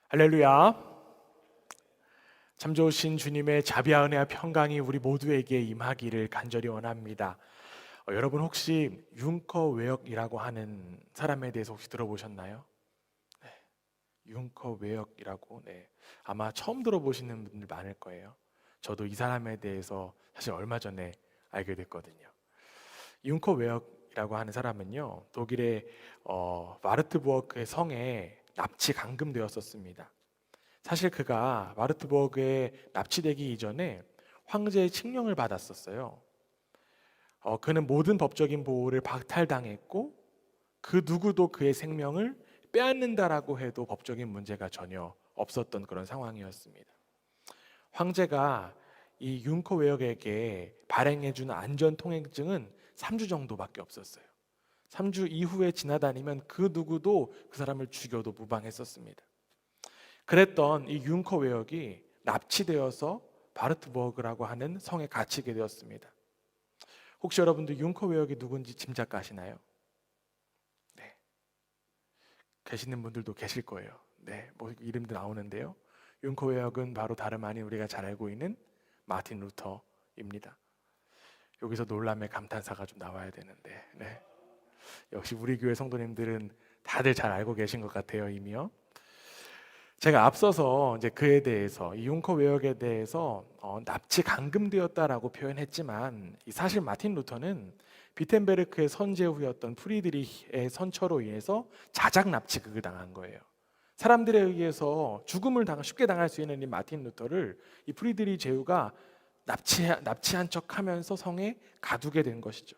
할렐루야. 참 좋으신 주님의 자비와 은혜와 평강이 우리 모두에게 임하기를 간절히 원합니다. 여러분 혹시 융커 웨역이라고 하는 사람에 대해서 혹시 들어보셨나요? 네, 융커 웨역이라고 아마 처음 들어보시는 분들 많을 거예요. 저도 이 사람에 대해서 사실 얼마 전에 알게 됐거든요. 융커 웨역이라고 하는 사람은요, 독일의 마르트부어크의 성에 납치 감금되었었습니다. 사실 그가 마르트버그에 납치되기 이전에 황제의 칙령을 받았었어요. 그는 모든 법적인 보호를 박탈당했고 그 누구도 그의 생명을 빼앗는다라고 해도 법적인 문제가 전혀 없었던 그런 상황이었습니다. 황제가 이 융커 웨역에게 발행해준 안전통행증은 3주 정도밖에 없었어요. 3주 이후에 지나다니면 그 누구도 그 사람을 죽여도 무방했었습니다. 그랬던 이 융커 웨역이 납치되어서 바르트버그라고 하는 성에 갇히게 되었습니다. 혹시 여러분들 융커 웨역이 누군지 짐작가시나요? 네, 계시는 분들도 계실 거예요. 뭐 이름도 나오는데요. 융커 웨역은 바로 다름 아닌 우리가 잘 알고 있는 마틴 루터입니다. 여기서 놀람의 감탄사가 좀 나와야 되는데, 역시 우리 교회 성도님들은 다들 잘 알고 계신 것 같아요, 이미요. 제가 앞서서 이제 그에 대해서 이 융커 웨역에 대해서 납치 감금되었다라고 표현했지만 사실 마틴 루터는 비텐베르크의 선제후였던 프리드리히의 선처로 인해서 자작 납치극을 당한 거예요. 사람들에 의해서 죽음을 쉽게 당할 수 있는 이 마틴 루터를 이 프리드리히 제후가 납치한 척하면서 성에 가두게 된 것이죠.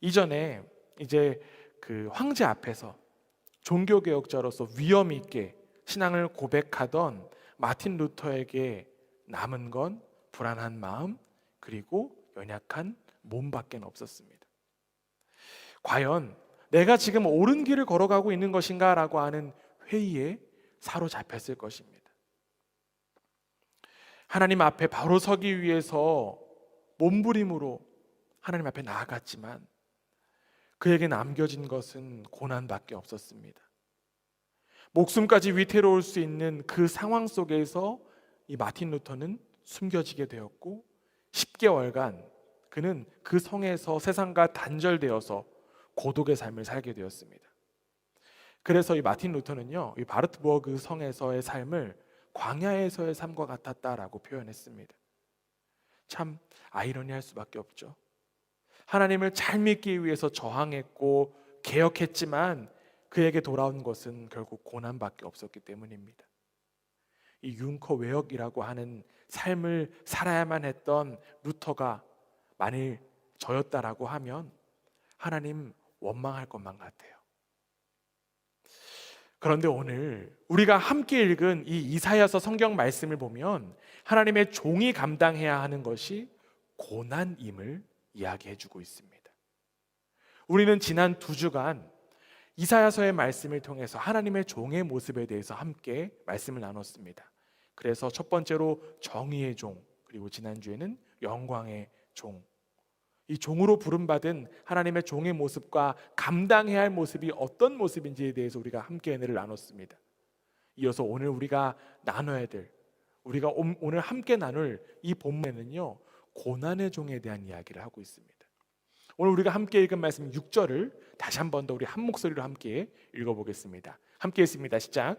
이전에 이제 그 황제 앞에서 종교개혁자로서 위험 있게 신앙을 고백하던 마틴 루터에게 남은 건 불안한 마음 그리고 연약한 몸밖에 없었습니다. 과연 내가 지금 옳은 길을 걸어가고 있는 것인가 라고 하는 회의에 사로잡혔을 것입니다. 하나님 앞에 바로 서기 위해서 몸부림으로 하나님 앞에 나아갔지만 그에게 남겨진 것은 고난밖에 없었습니다. 목숨까지 위태로울 수 있는 그 상황 속에서 이 마틴 루터는 숨겨지게 되었고 10개월간 그는 그 성에서 세상과 단절되어서 고독의 삶을 살게 되었습니다. 그래서 이 마틴 루터는요, 이 바르트버그 성에서의 삶을 광야에서의 삶과 같았다라고 표현했습니다. 참 아이러니할 수밖에 없죠. 하나님을 잘 믿기 위해서 저항했고 개혁했지만 그에게 돌아온 것은 결국 고난밖에 없었기 때문입니다. 이 융커 웨역이라고 하는 삶을 살아야만 했던 루터가 만일 저였다라고 하면 하나님 원망할 것만 같아요. 그런데 오늘 우리가 함께 읽은 이 이사야서 성경 말씀을 보면 하나님의 종이 감당해야 하는 것이 고난임을 이야기해 주고 있습니다. 우리는 지난 2주간 이사야서의 말씀을 통해서 하나님의 종의 모습에 대해서 함께 말씀을 나눴습니다. 그래서 첫 번째로 정의의 종, 그리고 지난주에는 영광의 종, 이 종으로 부름받은 하나님의 종의 모습과 감당해야 할 모습이 어떤 모습인지에 대해서 우리가 함께 은혜를 나눴습니다. 이어서 오늘 우리가 나눠야 될, 우리가 오늘 함께 나눌 이 본문에는요, 고난의 종에 대한 이야기를 하고 있습니다. 오늘 우리가 함께 읽은 말씀 6절을 다시 한 번 더 우리 한 목소리로 함께 읽어보겠습니다. 함께 읽습니다. 시작.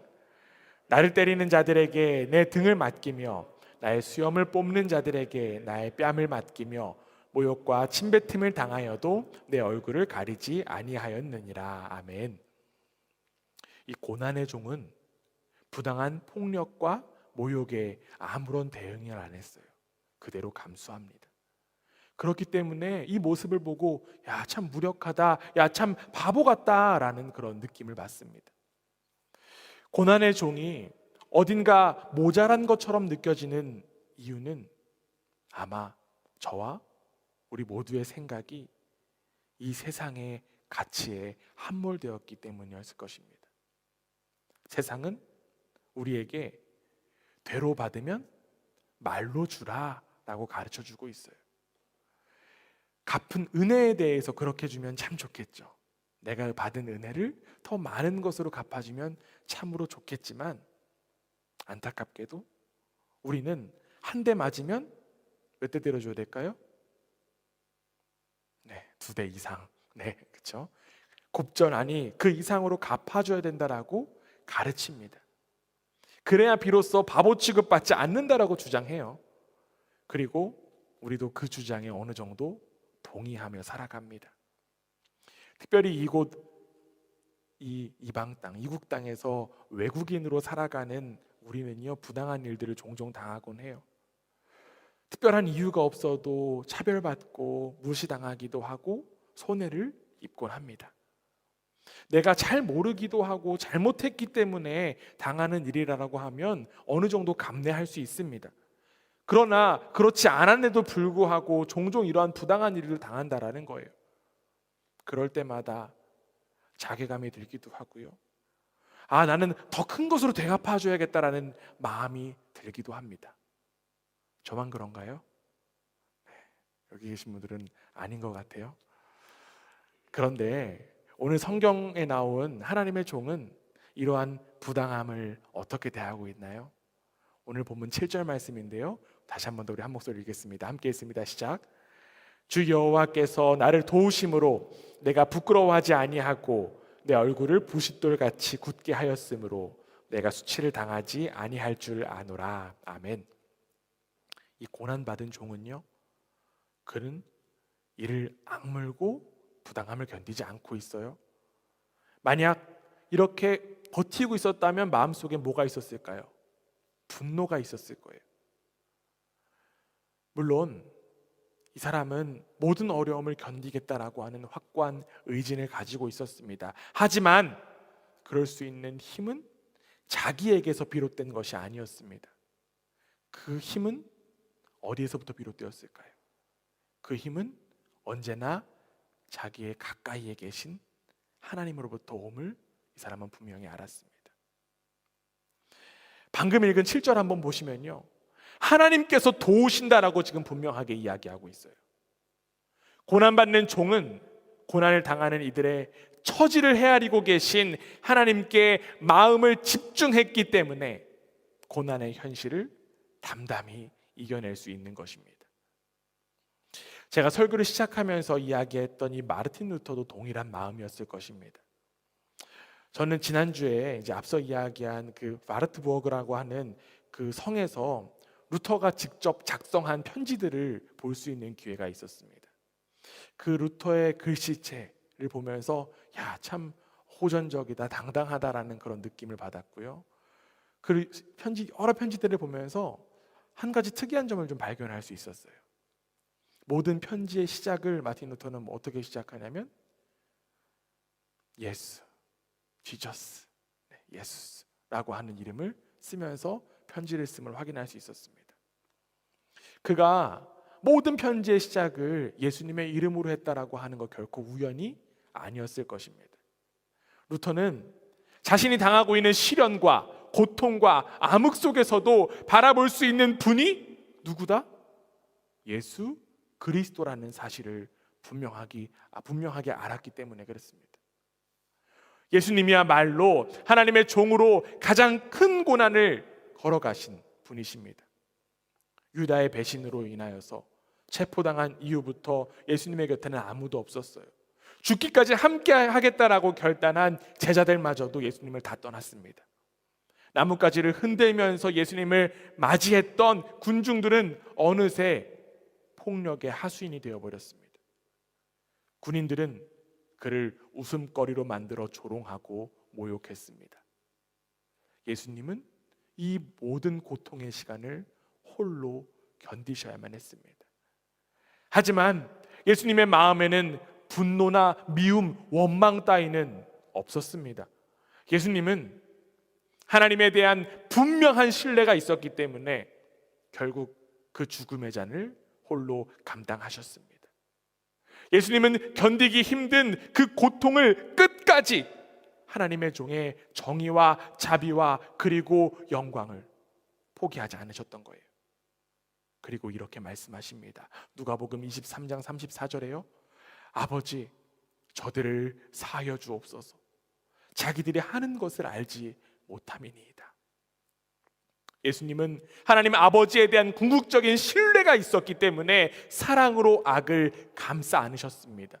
나를 때리는 자들에게 내 등을 맡기며 나의 수염을 뽑는 자들에게 나의 뺨을 맡기며 모욕과 침뱉음을 당하여도 내 얼굴을 가리지 아니하였느니라. 아멘. 이 고난의 종은 부당한 폭력과 모욕에 아무런 대응을 안 했어요. 그대로 감수합니다. 그렇기 때문에 이 모습을 보고 야, 참 무력하다, 야, 참 바보 같다라는 그런 느낌을 받습니다. 고난의 종이 어딘가 모자란 것처럼 느껴지는 이유는 아마 저와 우리 모두의 생각이 이 세상의 가치에 함몰되었기 때문이었을 것입니다. 세상은 우리에게 되로 받으면 말로 주라 라고 가르쳐 주고 있어요. 갚은 은혜에 대해서 그렇게 주면 참 좋겠죠. 내가 받은 은혜를 더 많은 것으로 갚아주면 참으로 좋겠지만, 안타깝게도 우리는 한 대 맞으면 몇 대 때려줘야 될까요? 네, 2대 이상. 네, 그렇죠. 곱절하니 그 이상으로 갚아줘야 된다라고 가르칩니다. 그래야 비로소 바보 취급받지 않는다라고 주장해요. 그리고 우리도 그 주장에 어느 정도 동의하며 살아갑니다. 특별히 이 이방 땅, 이국 땅에서 외국인으로 살아가는 우리는요, 부당한 일들을 종종 당하곤 해요. 특별한 이유가 없어도 차별받고 무시당하기도 하고 손해를 입곤 합니다. 내가 잘 모르기도 하고 잘못했기 때문에 당하는 일이라고 하면 어느 정도 감내할 수 있습니다. 그러나 그렇지 않았는데도 불구하고 종종 이러한 부당한 일을 당한다라는 거예요. 그럴 때마다 자괴감이 들기도 하고요. 나는 더 큰 것으로 대갚아줘야겠다라는 마음이 들기도 합니다. 저만 그런가요? 네, 여기 계신 분들은 아닌 것 같아요. 그런데 오늘 성경에 나온 하나님의 종은 이러한 부당함을 어떻게 대하고 있나요? 오늘 본문 7절 말씀인데요, 다시 한 번 더 우리 한 목소리 읽겠습니다. 함께 읽습니다. 시작. 주 여호와께서 나를 도우심으로 내가 부끄러워하지 아니하고 내 얼굴을 부싯돌같이 굳게 하였으므로 내가 수치를 당하지 아니할 줄 아노라. 아멘. 이 고난받은 종은요, 그는 이를 악물고 부당함을 견디지 않고 있어요. 만약 이렇게 버티고 있었다면 마음속에 뭐가 있었을까요? 분노가 있었을 거예요. 물론 이 사람은 모든 어려움을 견디겠다라고 하는 확고한 의진을 가지고 있었습니다. 하지만 그럴 수 있는 힘은 자기에게서 비롯된 것이 아니었습니다. 그 힘은 어디에서부터 비롯되었을까요? 그 힘은 언제나 자기의 가까이에 계신 하나님으로부터 옴을 이 사람은 분명히 알았습니다. 방금 읽은 7절 한번 보시면요, 하나님께서 도우신다라고 지금 분명하게 이야기하고 있어요. 고난받는 종은 고난을 당하는 이들의 처지를 헤아리고 계신 하나님께 마음을 집중했기 때문에 고난의 현실을 담담히 이겨낼 수 있는 것입니다. 제가 설교를 시작하면서 이야기했던 이 마르틴 루터도 동일한 마음이었을 것입니다. 저는 지난주에 이제 앞서 이야기한 그 바르트부어그라고 하는 그 성에서 루터가 직접 작성한 편지들을 볼 수 있는 기회가 있었습니다. 그 루터의 글씨체를 보면서 참 호전적이다, 당당하다라는 그런 느낌을 받았고요. 그 여러 편지들을 보면서 한 가지 특이한 점을 좀 발견할 수 있었어요. 모든 편지의 시작을 마틴 루터는 어떻게 시작하냐면 예수, 지저스, 예수라고 하는 이름을 쓰면서 편지를 쓰임을 확인할 수 있었습니다. 그가 모든 편지의 시작을 예수님의 이름으로 했다라고 하는 것 결코 우연이 아니었을 것입니다. 루터는 자신이 당하고 있는 시련과 고통과 암흑 속에서도 바라볼 수 있는 분이 누구다? 예수 그리스도라는 사실을 분명하게 알았기 때문에 그렇습니다. 예수님이야말로 하나님의 종으로 가장 큰 고난을 걸어가신 분이십니다. 유다의 배신으로 인하여서 체포당한 이후부터 예수님의 곁에는 아무도 없었어요. 죽기까지 함께 하겠다라고 결단한 제자들마저도 예수님을 다 떠났습니다. 나뭇가지를 흔들면서 예수님을 맞이했던 군중들은 어느새 폭력의 하수인이 되어버렸습니다. 군인들은 그를 웃음거리로 만들어 조롱하고 모욕했습니다. 예수님은 이 모든 고통의 시간을 홀로 견디셔야만 했습니다. 하지만 예수님의 마음에는 분노나 미움, 원망 따위는 없었습니다. 예수님은 하나님에 대한 분명한 신뢰가 있었기 때문에 결국 그 죽음의 잔을 홀로 감당하셨습니다. 예수님은 견디기 힘든 그 고통을 끝까지 하나님의 종의 정의와 자비와 그리고 영광을 포기하지 않으셨던 거예요. 그리고 이렇게 말씀하십니다. 누가복음 23장 34절에요. 아버지, 저들을 사하여 주옵소서. 자기들이 하는 것을 알지 못함이니이다. 예수님은 하나님 아버지에 대한 궁극적인 신뢰가 있었기 때문에 사랑으로 악을 감싸 안으셨습니다.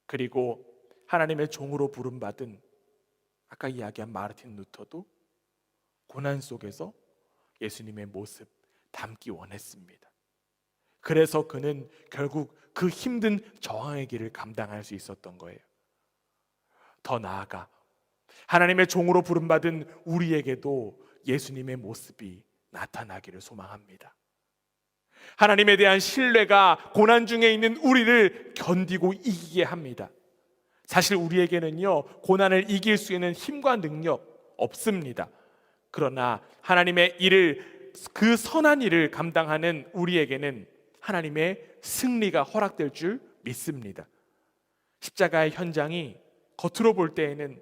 그리고 하나님의 종으로 부름받은 아까 이야기한 마르틴 루터도 고난 속에서 예수님의 모습 담기 원했습니다. 그래서 그는 결국 그 힘든 저항의 길을 감당할 수 있었던 거예요. 더 나아가 하나님의 종으로 부름받은 우리에게도 예수님의 모습이 나타나기를 소망합니다. 하나님에 대한 신뢰가 고난 중에 있는 우리를 견디고 이기게 합니다. 사실 우리에게는요, 고난을 이길 수 있는 힘과 능력 없습니다. 그러나 하나님의 일을, 그 선한 일을 감당하는 우리에게는 하나님의 승리가 허락될 줄 믿습니다. 십자가의 현장이 겉으로 볼 때에는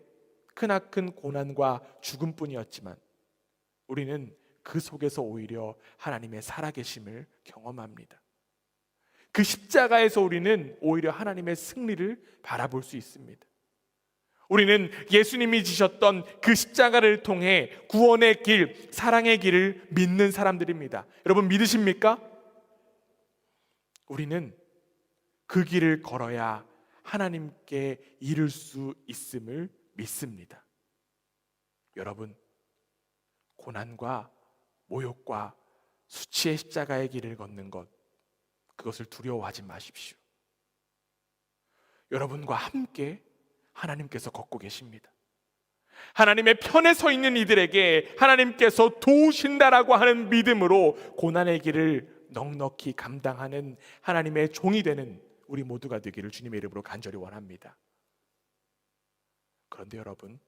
크나큰 고난과 죽음뿐이었지만 우리는 그 속에서 오히려 하나님의 살아계심을 경험합니다. 그 십자가에서 우리는 오히려 하나님의 승리를 바라볼 수 있습니다. 우리는 예수님이 지셨던 그 십자가를 통해 구원의 길, 사랑의 길을 믿는 사람들입니다. 여러분 믿으십니까? 우리는 그 길을 걸어야 하나님께 이룰 수 있음을 믿습니다. 여러분, 고난과 모욕과 수치의 십자가의 길을 걷는 것, 그것을 두려워하지 마십시오. 여러분과 함께 하나님께서 걷고 계십니다. 하나님의 편에 서 있는 이들에게 하나님께서 도우신다라고 하는 믿음으로 고난의 길을 넉넉히 감당하는 하나님의 종이 되는 우리 모두가 되기를 주님의 이름으로 간절히 원합니다. 그런데 여러분,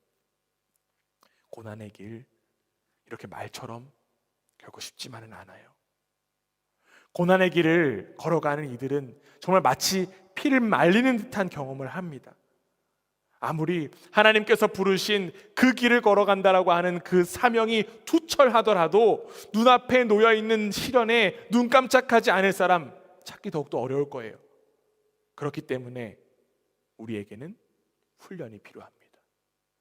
고난의 길 이렇게 말처럼 결코 쉽지만은 않아요. 고난의 길을 걸어가는 이들은 정말 마치 피를 말리는 듯한 경험을 합니다. 아무리 하나님께서 부르신 그 길을 걸어간다라고 하는 그 사명이 투철하더라도 눈앞에 놓여있는 시련에 눈 깜짝하지 않을 사람 찾기 더욱더 어려울 거예요. 그렇기 때문에 우리에게는 훈련이 필요합니다.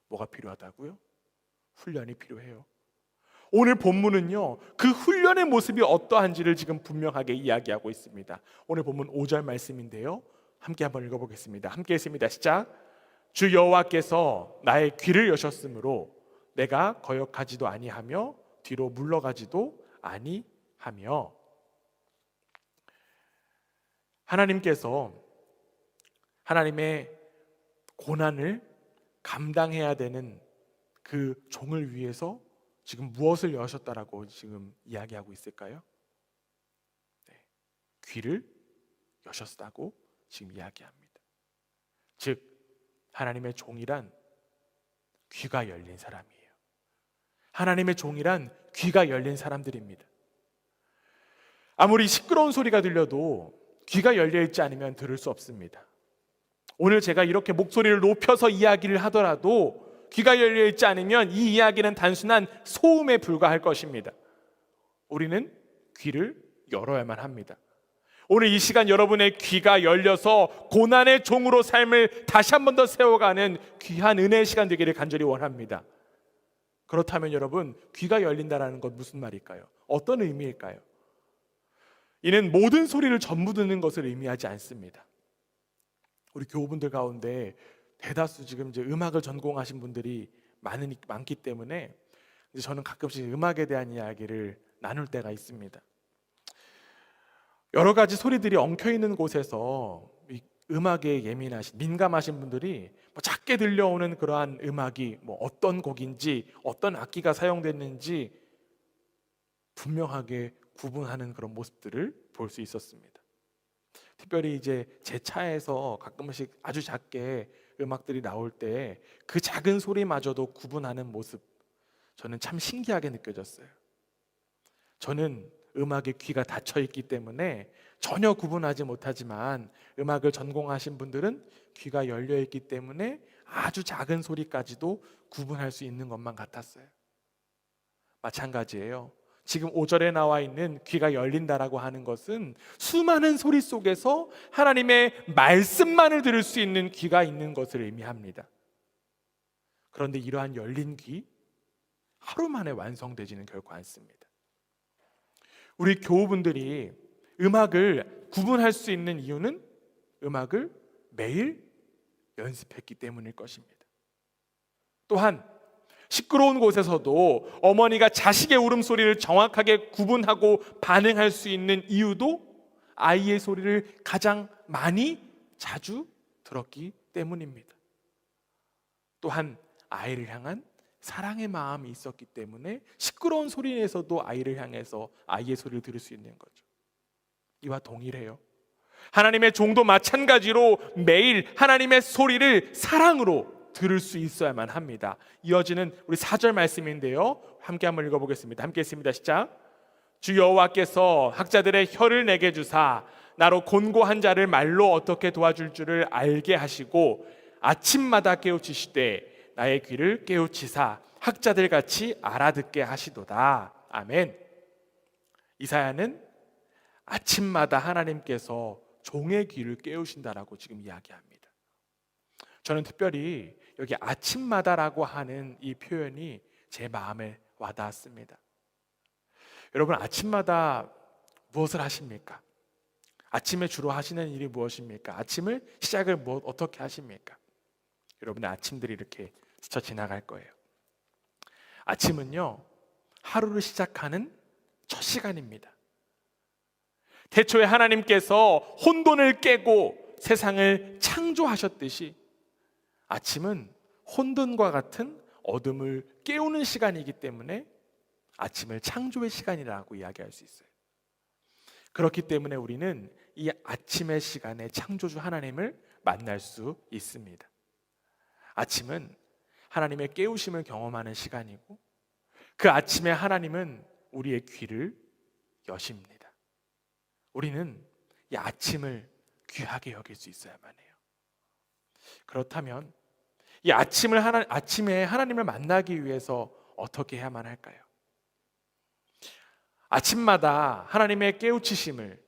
뭐가 필요하다고요? 훈련이 필요해요. 오늘 본문은요, 그 훈련의 모습이 어떠한지를 지금 분명하게 이야기하고 있습니다. 오늘 본문 5절 말씀인데요, 함께 한번 읽어보겠습니다. 함께 했습니다. 시작. 주 여호와께서 나의 귀를 여셨으므로 내가 거역하지도 아니하며 뒤로 물러가지도 아니하며. 하나님께서 하나님의 고난을 감당해야 되는 그 종을 위해서 지금 무엇을 여셨다라고 지금 이야기하고 있을까요? 네, 귀를 여셨다고 지금 이야기합니다. 즉 하나님의 종이란 귀가 열린 사람이에요. 하나님의 종이란 귀가 열린 사람들입니다. 아무리 시끄러운 소리가 들려도 귀가 열려있지 않으면 들을 수 없습니다. 오늘 제가 이렇게 목소리를 높여서 이야기를 하더라도 귀가 열려있지 않으면 이 이야기는 단순한 소음에 불과할 것입니다. 우리는 귀를 열어야만 합니다. 오늘 이 시간 여러분의 귀가 열려서 고난의 종으로 삶을 다시 한 번 더 세워가는 귀한 은혜의 시간 되기를 간절히 원합니다. 그렇다면 여러분, 귀가 열린다는 건 무슨 말일까요? 어떤 의미일까요? 이는 모든 소리를 전부 듣는 것을 의미하지 않습니다. 우리 교우분들 가운데 대다수 지금 이제 음악을 전공하신 분들이 많기 때문에 이제 저는 가끔씩 음악에 대한 이야기를 나눌 때가 있습니다. 여러 가지 소리들이 엉켜 있는 곳에서 이 음악에 예민하신, 민감하신 분들이 작게 들려오는 그러한 음악이 어떤 곡인지, 어떤 악기가 사용됐는지 분명하게 구분하는 그런 모습들을 볼 수 있었습니다. 특별히 이제 제 차에서 가끔씩 아주 작게 음악들이 나올 때 그 작은 소리마저도 구분하는 모습, 저는 참 신기하게 느껴졌어요. 저는 음악에 귀가 닫혀 있기 때문에 전혀 구분하지 못하지만 음악을 전공하신 분들은 귀가 열려 있기 때문에 아주 작은 소리까지도 구분할 수 있는 것만 같았어요. 마찬가지예요. 지금 5절에 나와 있는 귀가 열린다라고 하는 것은 수많은 소리 속에서 하나님의 말씀만을 들을 수 있는 귀가 있는 것을 의미합니다. 그런데 이러한 열린 귀 하루 만에 완성되지는 결코 않습니다. 우리 교우분들이 음악을 구분할 수 있는 이유는 음악을 매일 연습했기 때문일 것입니다. 또한 시끄러운 곳에서도 어머니가 자식의 울음소리를 정확하게 구분하고 반응할 수 있는 이유도 아이의 소리를 가장 많이 자주 들었기 때문입니다. 또한 아이를 향한 사랑의 마음이 있었기 때문에 시끄러운 소리에서도 아이를 향해서 아이의 소리를 들을 수 있는 거죠. 이와 동일해요. 하나님의 종도 마찬가지로 매일 하나님의 소리를 사랑으로 들을 수 있어야만 합니다. 이어지는 우리 4절 말씀인데요, 함께 한번 읽어보겠습니다. 함께 했습니다. 시작. 주 여호와께서 학자들의 혀를 내게 주사 나로 곤고한 자를 말로 어떻게 도와줄 줄을 알게 하시고 아침마다 깨우치시되 나의 귀를 깨우치사 학자들 같이 알아듣게 하시도다. 아멘. 이사야는 아침마다 하나님께서 종의 귀를 깨우신다라고 지금 이야기합니다. 저는 특별히 여기 아침마다라고 하는 이 표현이 제 마음에 와닿았습니다. 여러분, 아침마다 무엇을 하십니까? 아침에 주로 하시는 일이 무엇입니까? 아침을 시작을 어떻게 하십니까? 여러분의 아침들이 이렇게 스쳐 지나갈 거예요. 아침은요, 하루를 시작하는 첫 시간입니다. 태초에 하나님께서 혼돈을 깨고 세상을 창조하셨듯이 아침은 혼돈과 같은 어둠을 깨우는 시간이기 때문에 아침을 창조의 시간이라고 이야기할 수 있어요. 그렇기 때문에 우리는 이 아침의 시간에 창조주 하나님을 만날 수 있습니다. 아침은 하나님의 깨우심을 경험하는 시간이고 그 아침에 하나님은 우리의 귀를 여십니다. 우리는 이 아침을 귀하게 여길 수 있어야만 해요. 그렇다면 이 아침에 하나님을 만나기 위해서 어떻게 해야만 할까요? 아침마다 하나님의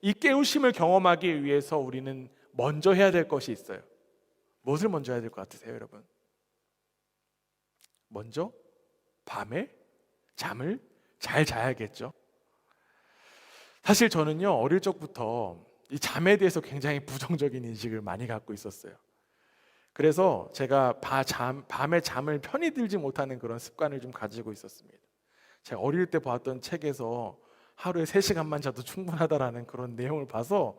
이 깨우심을 경험하기 위해서 우리는 먼저 해야 될 것이 있어요. 무엇을 먼저 해야 될 것 같으세요, 여러분? 먼저 밤에 잠을 잘 자야겠죠. 사실 저는요, 어릴 적부터 이 잠에 대해서 굉장히 부정적인 인식을 많이 갖고 있었어요. 그래서 제가 밤에 잠을 편히 들지 못하는 그런 습관을 좀 가지고 있었습니다. 제가 어릴 때 봤던 책에서 하루에 3시간만 자도 충분하다라는 그런 내용을 봐서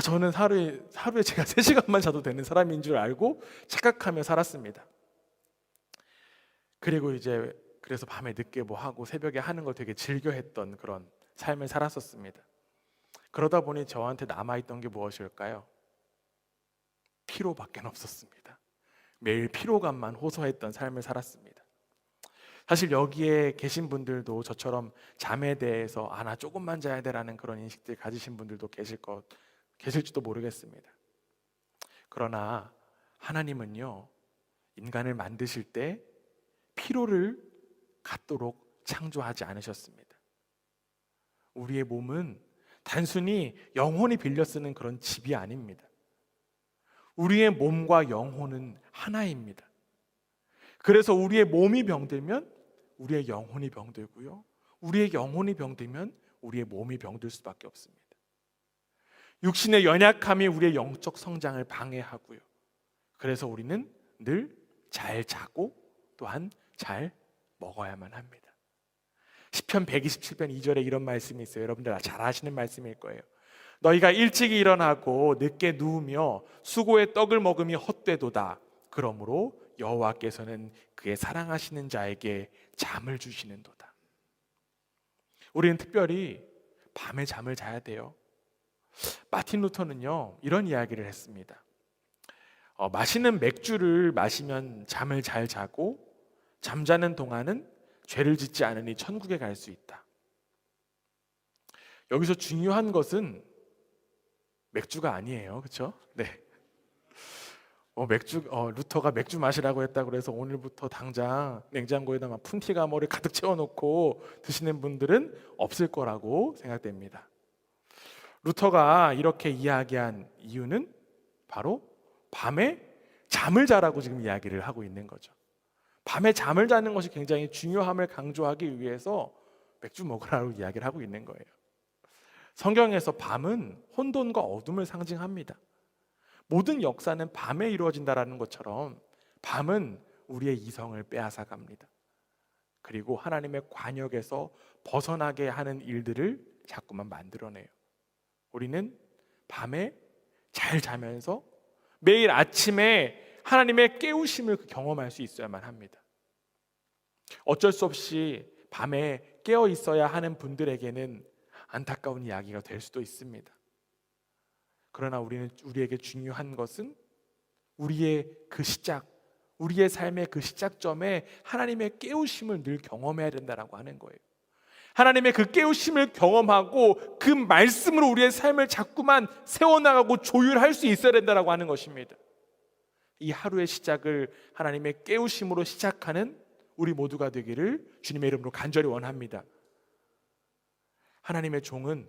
저는 하루에 제가 3시간만 자도 되는 사람인 줄 알고 착각하며 살았습니다. 그리고 그래서 밤에 늦게 뭐 하고 새벽에 하는 걸 되게 즐겨했던 그런 삶을 살았었습니다. 그러다 보니 저한테 남아있던 게 무엇일까요? 피로밖에 없었습니다. 매일 피로감만 호소했던 삶을 살았습니다. 사실 여기에 계신 분들도 저처럼 잠에 대해서 나 조금만 자야 되라는 그런 인식들 가지신 분들도 계실지도 모르겠습니다. 그러나 하나님은요, 인간을 만드실 때 피로를 갖도록 창조하지 않으셨습니다. 우리의 몸은 단순히 영혼이 빌려 쓰는 그런 집이 아닙니다. 우리의 몸과 영혼은 하나입니다. 그래서 우리의 몸이 병들면 우리의 영혼이 병들고요, 우리의 영혼이 병들면 우리의 몸이 병들 수밖에 없습니다. 육신의 연약함이 우리의 영적 성장을 방해하고요, 그래서 우리는 늘 잘 자고 또한 잘 먹어야만 합니다. 시편 127편 2절에 이런 말씀이 있어요. 여러분들 잘 아시는 말씀일 거예요. 너희가 일찍이 일어나고 늦게 누우며 수고의 떡을 먹음이 헛되도다. 그러므로 여호와께서는 그의 사랑하시는 자에게 잠을 주시는도다. 우리는 특별히 밤에 잠을 자야 돼요. 마틴 루터는요, 이런 이야기를 했습니다. 마시는 맥주를 마시면 잠을 잘 자고 잠자는 동안은 죄를 짓지 않으니 천국에 갈 수 있다. 여기서 중요한 것은 맥주가 아니에요. 그렇죠? 네. 루터가 맥주 마시라고 했다 그래서 오늘부터 당장 냉장고에다 막 푼티가머를 가득 채워놓고 드시는 분들은 없을 거라고 생각됩니다. 루터가 이렇게 이야기한 이유는 바로 밤에 잠을 자라고 지금 이야기를 하고 있는 거죠. 밤에 잠을 자는 것이 굉장히 중요함을 강조하기 위해서 맥주 먹으라고 이야기를 하고 있는 거예요. 성경에서 밤은 혼돈과 어둠을 상징합니다. 모든 역사는 밤에 이루어진다라는 것처럼 밤은 우리의 이성을 빼앗아 갑니다. 그리고 하나님의 관역에서 벗어나게 하는 일들을 자꾸만 만들어내요. 우리는 밤에 잘 자면서 매일 아침에 하나님의 깨우심을 경험할 수 있어야만 합니다. 어쩔 수 없이 밤에 깨어 있어야 하는 분들에게는 안타까운 이야기가 될 수도 있습니다. 그러나 우리에게 중요한 것은 우리의 우리의 삶의 그 시작점에 하나님의 깨우심을 늘 경험해야 된다라고 하는 거예요. 하나님의 그 깨우심을 경험하고 그 말씀으로 우리의 삶을 자꾸만 세워나가고 조율할 수 있어야 된다라고 하는 것입니다. 이 하루의 시작을 하나님의 깨우심으로 시작하는 우리 모두가 되기를 주님의 이름으로 간절히 원합니다. 하나님의 종은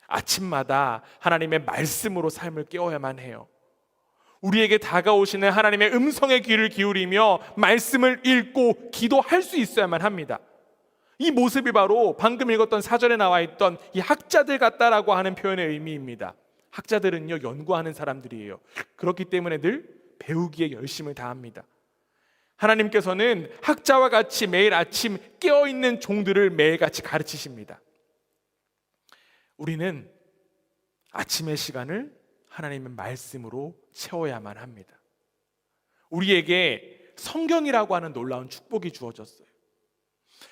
아침마다 하나님의 말씀으로 삶을 깨워야만 해요. 우리에게 다가오시는 하나님의 음성의 귀를 기울이며 말씀을 읽고 기도할 수 있어야만 합니다. 이 모습이 바로 방금 읽었던 사전에 나와 있던 이 학자들 같다라고 하는 표현의 의미입니다. 학자들은요, 연구하는 사람들이에요. 그렇기 때문에 늘 배우기에 열심을 다합니다. 하나님께서는 학자와 같이 매일 아침 깨어있는 종들을 매일같이 가르치십니다. 우리는 아침의 시간을 하나님의 말씀으로 채워야만 합니다. 우리에게 성경이라고 하는 놀라운 축복이 주어졌어요.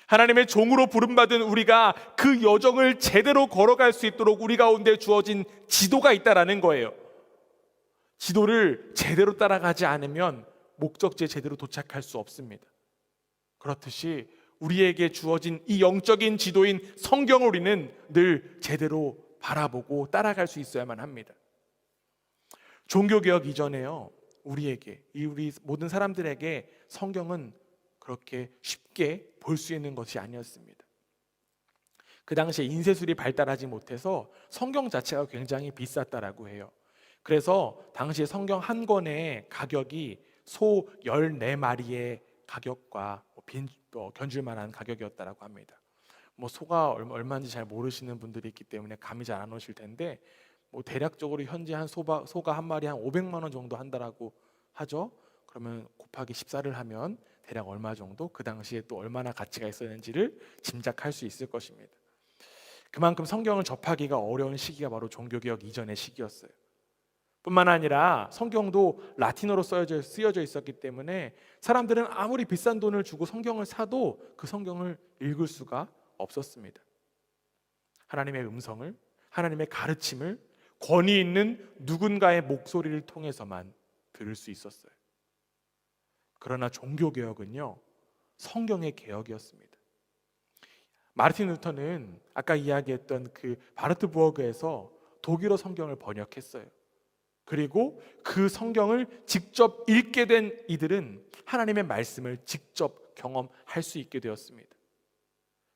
하나님의 종으로 부름받은 우리가 그 여정을 제대로 걸어갈 수 있도록 우리 가운데 주어진 지도가 있다라는 거예요. 지도를 제대로 따라가지 않으면 목적지에 제대로 도착할 수 없습니다. 그렇듯이 우리에게 주어진 이 영적인 지도인 성경을 우리는 늘 제대로 바라보고 따라갈 수 있어야만 합니다. 종교개혁 이전에요, 우리 모든 사람들에게 성경은 그렇게 쉽게 볼 수 있는 것이 아니었습니다. 그 당시에 인쇄술이 발달하지 못해서 성경 자체가 굉장히 비쌌다라고 해요. 그래서 당시에 성경 한 권의 가격이 소 14마리의 가격과 견줄 만한 가격이었다라고 합니다. 소가 얼마인지 잘 모르시는 분들이 있기 때문에 감이 잘 안 오실 텐데, 대략적으로 현재 소가 한 마리 한 500만 원 정도 한다라고 하죠. 그러면 곱하기 14를 하면 대략 얼마 정도, 그 당시에 또 얼마나 가치가 있었는지를 짐작할 수 있을 것입니다. 그만큼 성경을 접하기가 어려운 시기가 바로 종교개혁 이전의 시기였어요. 뿐만 아니라 성경도 라틴어로 쓰여져 있었기 때문에 사람들은 아무리 비싼 돈을 주고 성경을 사도 그 성경을 읽을 수가 없었습니다. 하나님의 음성을, 하나님의 가르침을 권위 있는 누군가의 목소리를 통해서만 들을 수 있었어요. 그러나 종교개혁은요, 성경의 개혁이었습니다. 마르틴 루터는 아까 이야기했던 그 바르트부어그에서 독일어 성경을 번역했어요. 그리고 그 성경을 직접 읽게 된 이들은 하나님의 말씀을 직접 경험할 수 있게 되었습니다.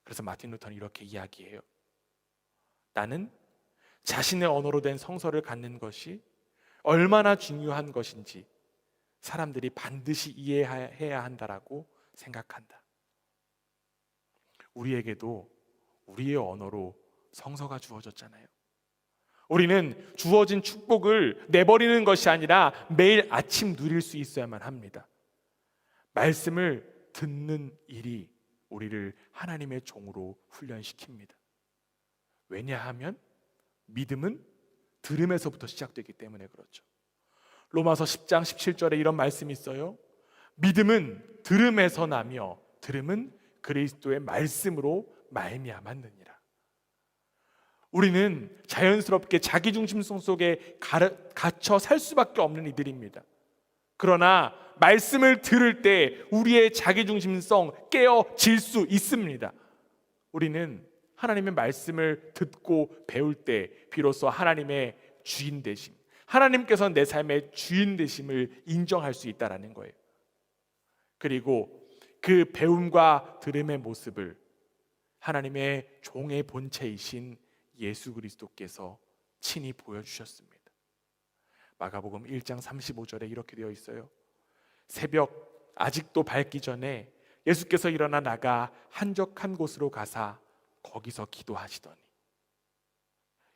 그래서 마틴 루터는 이렇게 이야기해요. 나는 자신의 언어로 된 성서를 갖는 것이 얼마나 중요한 것인지 사람들이 반드시 이해해야 한다라고 생각한다. 우리에게도 우리의 언어로 성서가 주어졌잖아요. 우리는 주어진 축복을 내버리는 것이 아니라 매일 아침 누릴 수 있어야만 합니다. 말씀을 듣는 일이 우리를 하나님의 종으로 훈련시킵니다. 왜냐하면 믿음은 들음에서부터 시작되기 때문에 그렇죠. 로마서 10장 17절에 이런 말씀이 있어요. 믿음은 들음에서 나며 들음은 그리스도의 말씀으로 말미암았느니라. 우리는 자연스럽게 자기중심성 속에 갇혀 살 수밖에 없는 이들입니다. 그러나 말씀을 들을 때 우리의 자기중심성 깨어질 수 있습니다. 우리는 하나님의 말씀을 듣고 배울 때 비로소 하나님의 주인 되심, 하나님께서 내 삶의 주인 되심을 인정할 수 있다라는 거예요. 그리고 그 배움과 들음의 모습을 하나님의 종의 본체이신 예수 그리스도께서 친히 보여주셨습니다. 마가복음 1장 35절에 이렇게 되어 있어요. 새벽 아직도 밝기 전에 예수께서 일어나 나가 한적한 곳으로 가사 거기서 기도하시더니,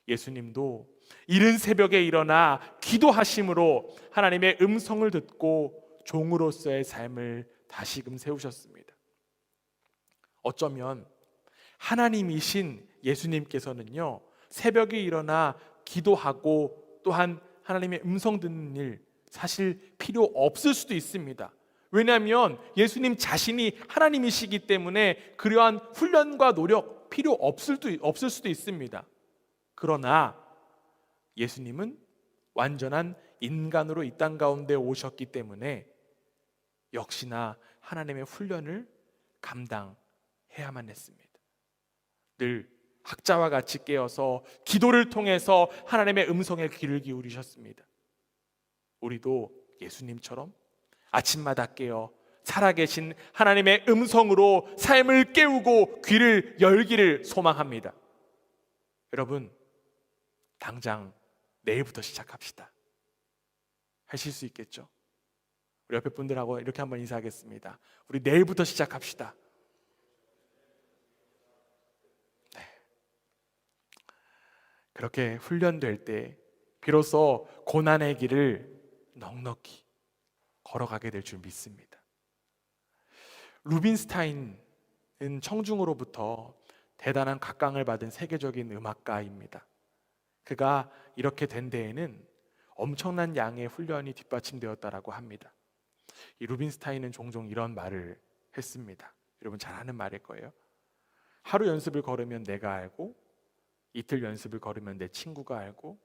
예수님도 이른 새벽에 일어나 기도하심으로 하나님의 음성을 듣고 종으로서의 삶을 다시금 세우셨습니다. 어쩌면 하나님이신 예수님께서는요, 새벽에 일어나 기도하고 또한 하나님의 음성 듣는 일 사실 필요 없을 수도 있습니다. 왜냐하면 예수님 자신이 하나님이시기 때문에 그러한 훈련과 노력 필요 없을 수도 있습니다. 그러나 예수님은 완전한 인간으로 이 땅 가운데 오셨기 때문에 역시나 하나님의 훈련을 감당해야만 했습니다. 늘 학자와 같이 깨어서 기도를 통해서 하나님의 음성에 귀를 기울이셨습니다. 우리도 예수님처럼 아침마다 깨어 살아계신 하나님의 음성으로 삶을 깨우고 귀를 열기를 소망합니다. 여러분, 당장 내일부터 시작합시다. 하실 수 있겠죠? 우리 옆에 분들하고 이렇게 한번 인사하겠습니다. 우리 내일부터 시작합시다. 네. 그렇게 훈련될 때 비로소 고난의 길을 넉넉히 걸어가게 될 줄 믿습니다. 루빈스타인은 청중으로부터 대단한 각광을 받은 세계적인 음악가입니다. 그가 이렇게 된 데에는 엄청난 양의 훈련이 뒷받침되었다라고 합니다. 이 루빈스타인은 종종 이런 말을 했습니다. 여러분 잘 아는 말일 거예요. 하루 연습을 걸으면 내가 알고, 이틀 연습을 걸으면 내 친구가 알고,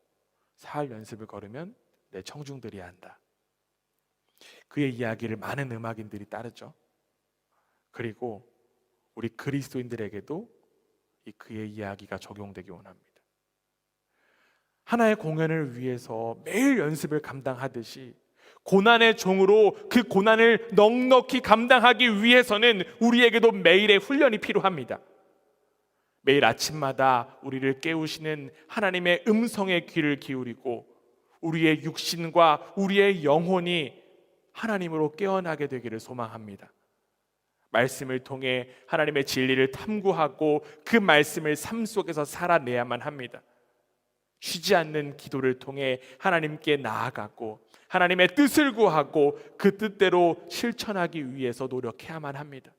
사흘 연습을 걸으면 내 청중들이 안다. 그의 이야기를 많은 음악인들이 따르죠. 그리고 우리 그리스도인들에게도 그의 이야기가 적용되기 원합니다. 하나의 공연을 위해서 매일 연습을 감당하듯이 고난의 종으로 그 고난을 넉넉히 감당하기 위해서는 우리에게도 매일의 훈련이 필요합니다. 매일 아침마다 우리를 깨우시는 하나님의 음성에 귀를 기울이고 우리의 육신과 우리의 영혼이 하나님으로 깨어나게 되기를 소망합니다. 말씀을 통해 하나님의 진리를 탐구하고 그 말씀을 삶 속에서 살아내야만 합니다. 쉬지 않는 기도를 통해 하나님께 나아가고 하나님의 뜻을 구하고 그 뜻대로 실천하기 위해서 노력해야만 합니다.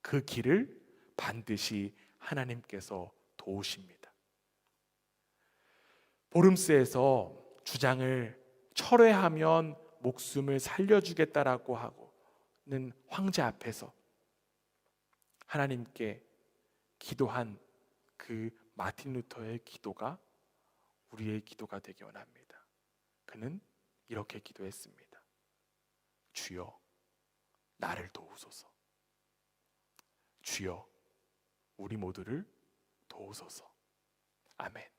그 길을 반드시 하나님께서 도우십니다. 보름스에서 주장을 철회하면 목숨을 살려주겠다라고 하고는 황제 앞에서 하나님께 기도한 그 마틴 루터의 기도가 우리의 기도가 되기 원합니다. 그는 이렇게 기도했습니다. 주여 나를 도우소서. 주여 우리 모두를 도우소서. 아멘.